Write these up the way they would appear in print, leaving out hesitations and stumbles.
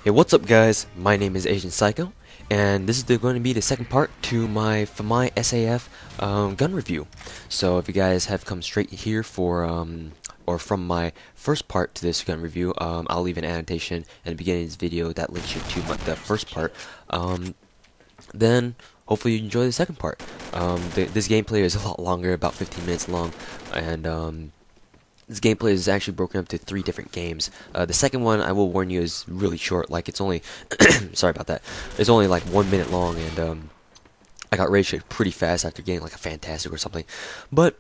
Hey, what's up guys? My name is AzN3AlK0, and this is going to be the second part to my FAMAE SAF gun review. So if you guys have come straight here for or from my first part to this gun review, I'll leave an annotation in the beginning of this video that links you to the first part. Then hopefully you enjoy the second part. This gameplay is a lot longer, about 15 minutes long, and this gameplay is actually broken up to 3 different games. The second one, I will warn you, is really short. Like, it's only sorry about that. It's only like 1 minute long, and I got rage quit pretty fast after getting like a fantastic or something. But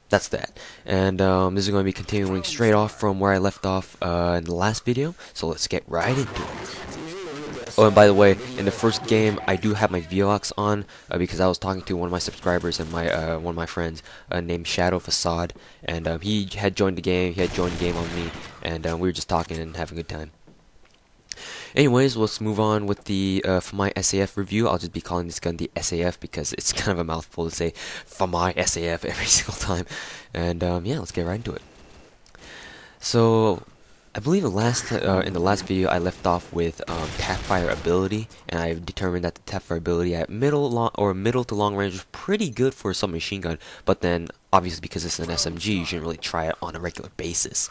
that's that. And this is going to be continuing straight off from where I left off in the last video. So let's get right into it. Oh, and by the way, in the first game, I do have my VLOX on because I was talking to one of my subscribers and my one of my friends named Shadow Facade, and he had joined the game. He had joined the game on me, and we were just talking and having a good time. Anyways, let's move on with the FAMAE SAF review. I'll just be calling this gun the SAF because it's kind of a mouthful to say FAMAE SAF every single time. And yeah, let's get right into it. So I believe in the last video I left off with tapfire ability, and I determined that the tapfire ability at middle to long range was pretty good for a submachine gun, but then obviously because it's an SMG, you shouldn't really try it on a regular basis.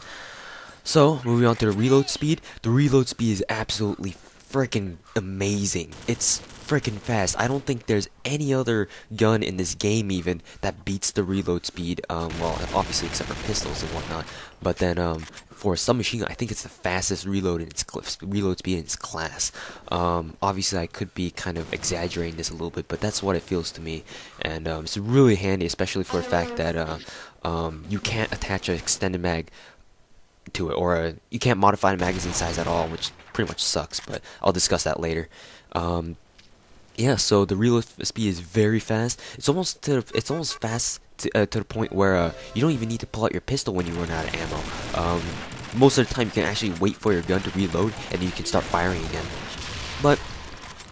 So moving on to the reload speed. The reload speed is absolutely freaking amazing. It's freaking fast. I don't think there's any other gun in this game even that beats the reload speed. Well, obviously except for pistols and whatnot. But then for a submachine gun, I think it's the fastest reload speed in its class. Obviously, I could be kind of exaggerating this a little bit, but that's what it feels to me. And it's really handy, especially for the fact that you can't attach an extended mag to it, or you can't modify the magazine size at all, which pretty much sucks, but I'll discuss that later. Yeah, so the reload speed is very fast. It's almost fast to the point where you don't even need to pull out your pistol when you run out of ammo. Most of the time you can actually wait for your gun to reload and you can start firing again. But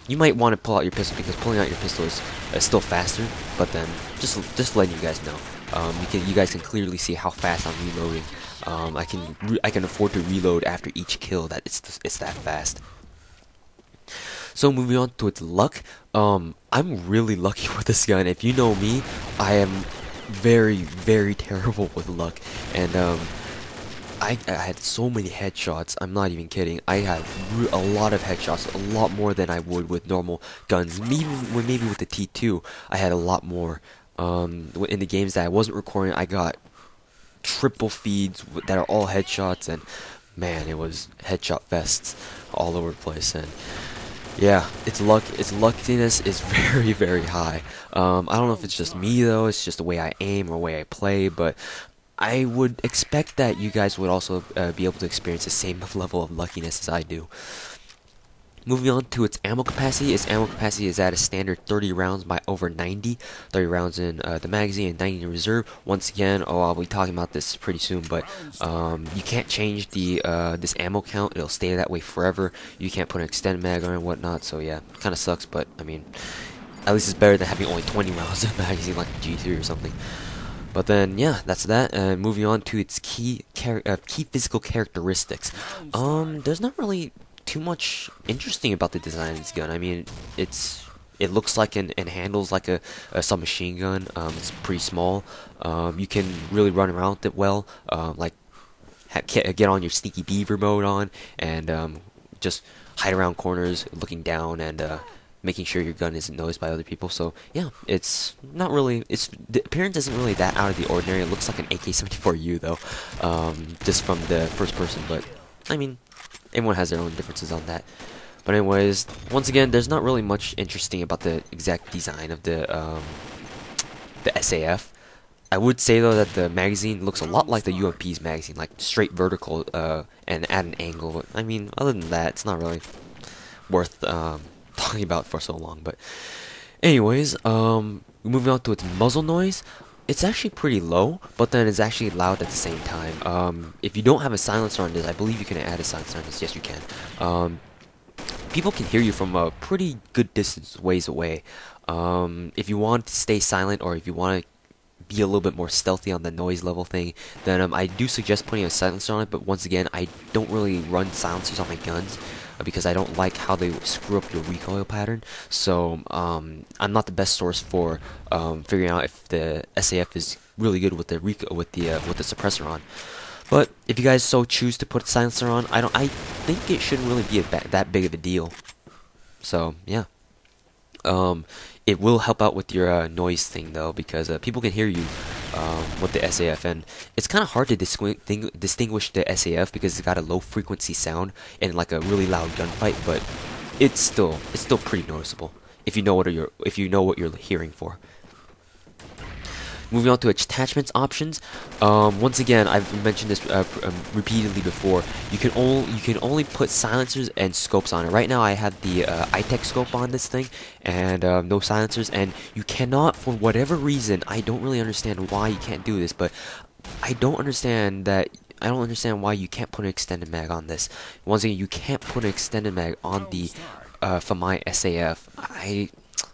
you might want to pull out your pistol because pulling out your pistol is still faster. But then just letting you guys know, you guys can clearly see how fast I'm reloading. I can afford to reload after each kill. That it's that fast. So moving on to its luck, I'm really lucky with this gun. If you know me, I am very, very terrible with luck, and I had so many headshots. I'm not even kidding. I had a lot of headshots, a lot more than I would with normal guns. Maybe with the T2, I had a lot more. In the games that I wasn't recording, I got triple feeds that are all headshots, and man, it was headshot fests all over the place. And yeah, its luckiness is very, very high. I don't know if it's just me though, it's just the way I aim or the way I play, but I would expect that you guys would also be able to experience the same level of luckiness as I do. Moving on to its ammo capacity. Its ammo capacity is at a standard 30 rounds by over 90. 30 rounds in the magazine and 90 in reserve. Once again, I'll be talking about this pretty soon, but you can't change the this ammo count. It'll stay that way forever. You can't put an extended mag on it and whatnot, so yeah, kind of sucks, but I mean, at least it's better than having only 20 rounds in the magazine like a G3 or something. But then, yeah, that's that. Moving on to its key physical characteristics. There's not really too much interesting about the design of this gun. I mean, it looks like and handles like a submachine gun. It's pretty small. You can really run around with it well. Like get on your sneaky beaver mode on and just hide around corners, looking down and making sure your gun isn't noticed by other people. So yeah, it's not really. The appearance isn't really that out of the ordinary. It looks like an AK-74U though, just from the first person. But I mean, everyone has their own differences on that. But anyways, once again, there's not really much interesting about the exact design of the SAF. I would say though that the magazine looks a lot like the UMP's magazine, like straight vertical and at an angle. But I mean, other than that, it's not really worth talking about for so long. But anyways, moving on to its muzzle noise. It's actually pretty low, but then it's actually loud at the same time. If you don't have a silencer on this, I believe you can add a silencer on this. Yes, you can. People can hear you from a pretty good distance ways away. If you want to stay silent, or if you want to be a little bit more stealthy on the noise level thing, then I do suggest putting a silencer on it. But once again, I don't really run silencers on my guns. because I don't like how they screw up your recoil pattern. So I'm not the best source for figuring out if the SAF is really good with the with the suppressor on. But if you guys so choose to put a silencer on, I think it shouldn't really be that big of a deal. So yeah, it will help out with your noise thing though, because people can hear you with the SAF, and it's kind of hard to distinguish the SAF because it's got a low frequency sound and like a really loud gunfight, but it's still pretty noticeable if you know what you're hearing for. Moving on to attachments options. Once again, I've mentioned this repeatedly before. You can only put silencers and scopes on it. Right now, I have the iTech scope on this thing, and no silencers. And you cannot, for whatever reason, I don't really understand why you can't do this, but I don't understand why you can't put an extended mag on this. Once again, you can't put an extended mag on the FAMAE SAF.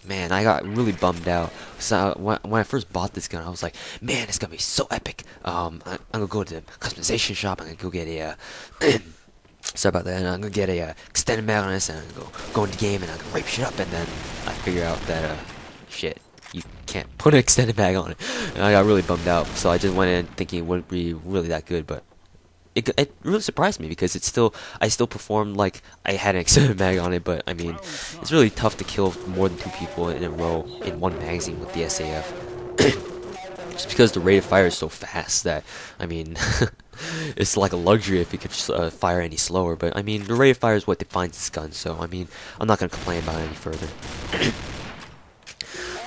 Man, I got really bummed out. So when I first bought this gun, I was like, man, it's gonna be so epic. I'm gonna go to the customization shop. I'm gonna go get a sorry about that. And I'm gonna get a extended mag on this, and I'm gonna go into the game, and I'm gonna rape shit up. And then I figure out that shit, you can't put an extended mag on it, and I got really bummed out. So I just went in thinking it wouldn't be really that good, but it really surprised me because I still performed like I had an extended mag on it. But I mean, it's really tough to kill more than 2 people in a row in one magazine with the SAF. Just because the rate of fire is so fast that, I mean, it's like a luxury if you could fire any slower. But I mean, the rate of fire is what defines this gun, so I mean, I'm not gonna complain about it any further.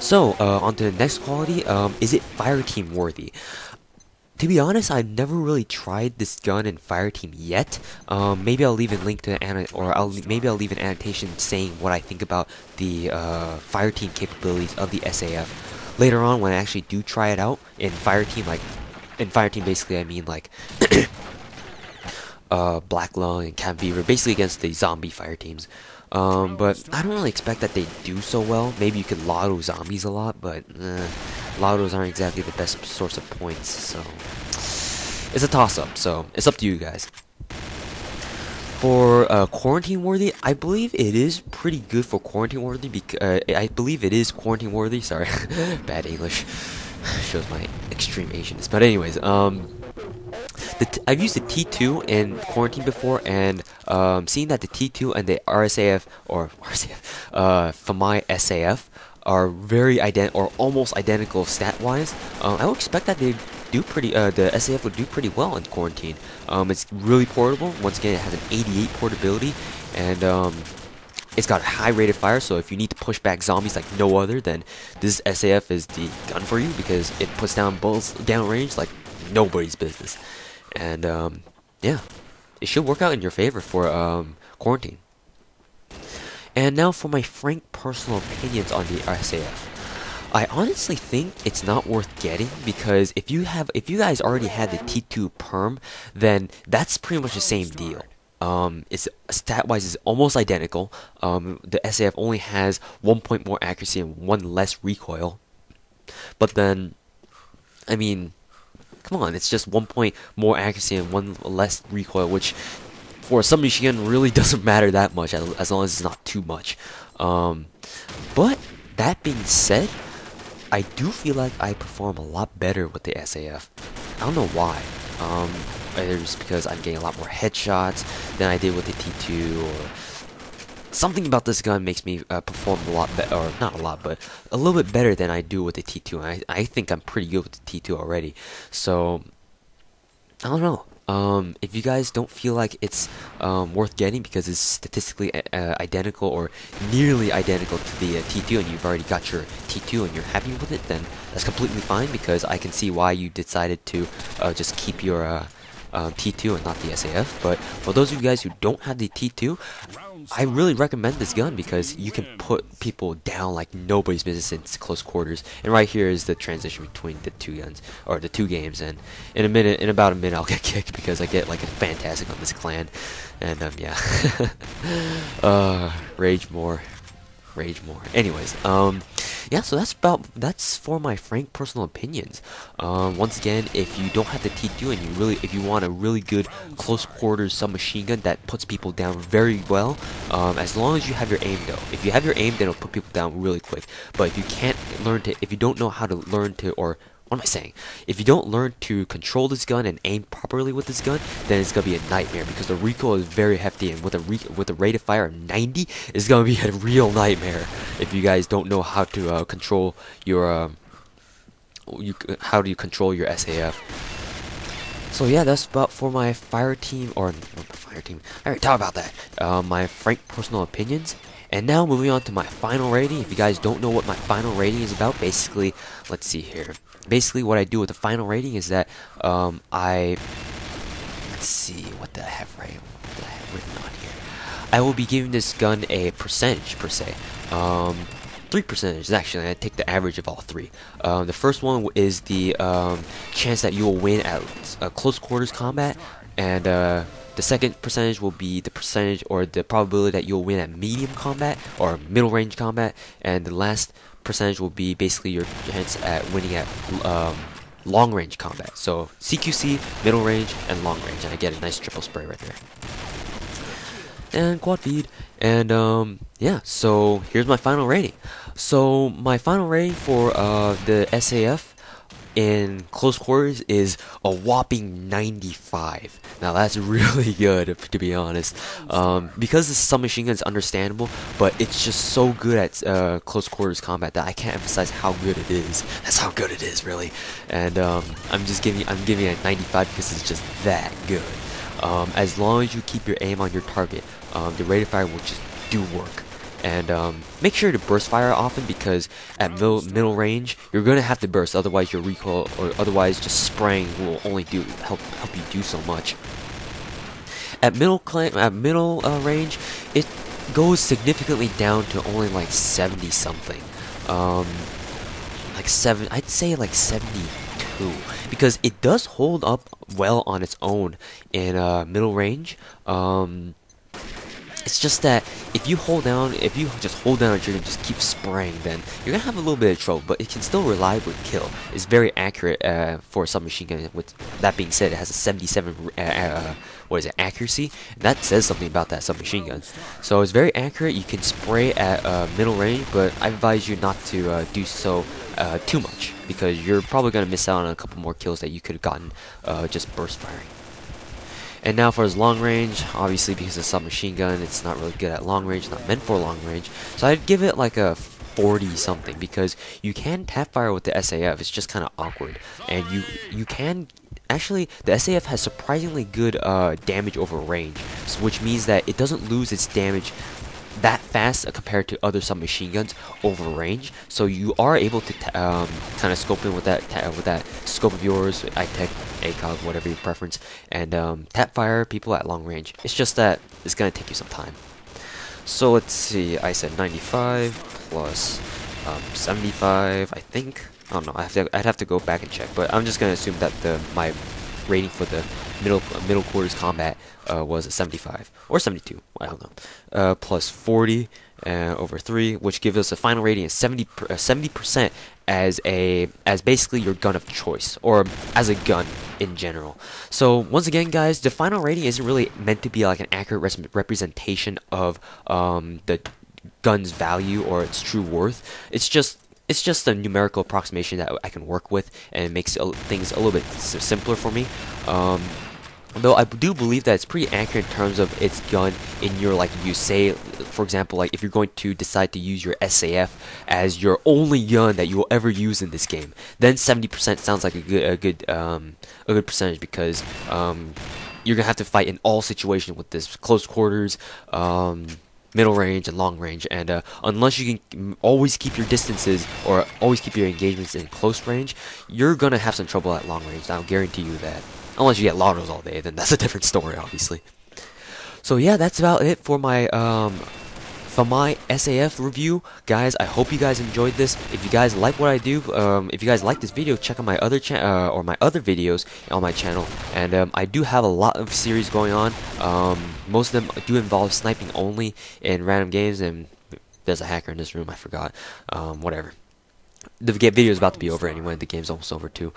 So on to the next quality. Is it Fireteam worthy? To be honest, I've never really tried this gun in Fireteam yet. Maybe I'll leave a link to maybe I'll leave an annotation saying what I think about the Fireteam capabilities of the SAF later on when I actually do try it out in Fireteam. Like in Fireteam, basically, I mean like Black Lung and Camp Fever, basically against the zombie Fireteams. But I don't really expect that they do so well. Maybe you could lotto zombies a lot, but lottos aren't exactly the best source of points, so it's a toss-up. So it's up to you guys. For quarantine worthy, I believe it is pretty good for quarantine worthy. I believe it is quarantine worthy. Sorry, bad English. Shows my extreme Asianness. But anyways, I've used the T2 in quarantine before, and seeing that the T2 and the FAMAE SAF are very almost identical stat-wise, I would expect that they do the SAF would do pretty well in quarantine. It's really portable. Once again, it has an 88 portability, and it's got a high rate of fire, so if you need to push back zombies like no other, then this SAF is the gun for you because it puts down bullets downrange like nobody's business. And yeah, it should work out in your favor for quarantine. And now for my frank personal opinions on the SAF. I honestly think it's not worth getting because if you guys already had the T2 perm, then that's pretty much the same deal. It's stat-wise is almost identical. The SAF only has 1 point more accuracy and 1 less recoil. But then, I mean, come on, it's just 1 point more accuracy and 1 less recoil, which for a submachine gun really doesn't matter that much as long as it's not too much. But that being said, I do feel like I perform a lot better with the SAF. I don't know why. Either just because I'm getting a lot more headshots than I did with the T2, or something about this gun makes me perform a lot better, or not a lot, but a little bit better than I do with the T2. And I think I'm pretty good with the T2 already. So I don't know. If you guys don't feel like it's worth getting because it's statistically identical or nearly identical to the T2, and you've already got your T2 and you're happy with it, then that's completely fine because I can see why you decided to just keep your T2 and not the SAF. But for those of you guys who don't have the T2, I really recommend this gun because you can put people down like nobody's business in close quarters. And right here is the transition between the two guns, or the two games. And in about a minute, I'll get kicked because I get like a fantastic on this clan. And yeah, rage more. Anyways, yeah, so that's for my frank personal opinions. Once again, if you don't have the T2 and if you want a really good close quarters submachine gun that puts people down very well, as long as you have your aim though. If you have your aim, then it'll put people down really quick. But if you can't if you don't know how to learn to, or what am I saying? If you don't learn to control this gun and aim properly with this gun, then it's gonna be a nightmare because the recoil is very hefty, and with a rate of fire of 90, it's gonna be a real nightmare if you guys don't know how to control your how do you control your SAF. So yeah, that's about for my Fireteam, or not the Fireteam. I already talked about that. My frank personal opinions. And now moving on to my final rating. If you guys don't know what my final rating is about, basically, let's see here. Basically, what I do with the final rating is that let's see what I have written on here. I will be giving this gun a percentage per se. 3 percentages actually. I take the average of all three. The first one is the chance that you will win at close quarters combat, and the second percentage will be the percentage or the probability that you'll win at medium combat or middle range combat, and the last percentage will be basically your chance at winning at long range combat. So CQC, middle range, and long range, and I get a nice triple spray right there. And quad feed, and yeah, so here's my final rating. So my final rating for the SAF in close quarters is a whopping 95. Now that's really good, to be honest, because the submachine gun is understandable, but it's just so good at close quarters combat that I can't emphasize how good it is. That's how good it is, really. And I'm giving it a 95 because it's just that good. As long as you keep your aim on your target, the rate of fire will just do work. And make sure to burst fire often, because at middle range you're gonna have to burst, otherwise your recoil, or otherwise just spraying will only help you do so much. At middle range, it goes significantly down to only like 70 something, I'd say like 72, because it does hold up well on its own in middle range. It's just that if you just hold down a trigger and just keep spraying, then you're gonna have a little bit of trouble, but it can still reliably kill. It's very accurate for a submachine gun. With that being said, it has a 77 accuracy. That says something about that submachine gun. So it's very accurate. You can spray at middle range, but I advise you not to do so too much, because you're probably gonna miss out on a couple more kills that you could have gotten just burst firing. And now for his long range, obviously because it's a submachine gun, it's not really good at long range, not meant for long range. So I'd give it like a 40 something, because you can tap fire with the SAF, it's just kind of awkward. And you can, actually, the SAF has surprisingly good damage over range, which means that it doesn't lose its damage that fast compared to other submachine guns over range. So you are able to kind of scope in with that scope of yours, iTech, ACOG, whatever your preference, and tap fire people at long range. It's just that it's gonna take you some time. So let's see, I said 95 plus 75, I think. I don't know, I'd have to go back and check, but I'm just gonna assume that my rating for the middle quarters combat was a 75 or 72, I don't know, plus 40 over 3, which gives us a final rating of 70% as basically your gun of choice, or as a gun in general. So once again, guys, the final rating isn't really meant to be like an accurate representation of the gun's value or its true worth. It's just a numerical approximation that I can work with, and it makes things a little bit simpler for me. Though I do believe that it's pretty accurate in terms of its gun in your, like, you say, for example, like if you're going to decide to use your SAF as your only gun that you will ever use in this game, then 70% sounds like a good percentage, because you're gonna have to fight in all situations with this close quarters, middle range, and long range, and unless you can always keep your distances or always keep your engagements in close range, you're gonna have some trouble at long range. I'll guarantee you that. Unless you get lottos all day, then that's a different story, obviously. So yeah, that's about it for my FAMAE SAF review, guys. I hope you guys enjoyed this. If you guys like what I do, if you guys like this video, check out my other my other videos on my channel. And I do have a lot of series going on. Most of them do involve sniping only in random games, and there's a hacker in this room, I forgot. Whatever. the video is about to be over anyway. The game's almost over too.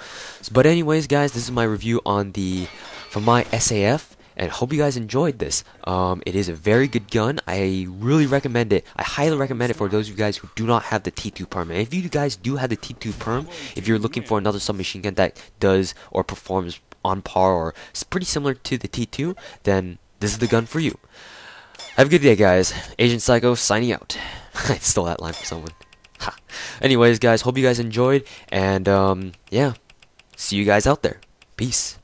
But anyways, guys, this is my review on the FAMAE SAF. And hope you guys enjoyed this. It is a very good gun. I really recommend it. I highly recommend it for those of you guys who do not have the T2 perm. And if you guys do have the T2 perm, if you're looking for another submachine gun that does or performs on par or is pretty similar to the T2, then this is the gun for you. Have a good day, guys. Agent Psycho signing out. I stole that line from someone. Ha. Anyways, guys, hope you guys enjoyed. And yeah, see you guys out there. Peace.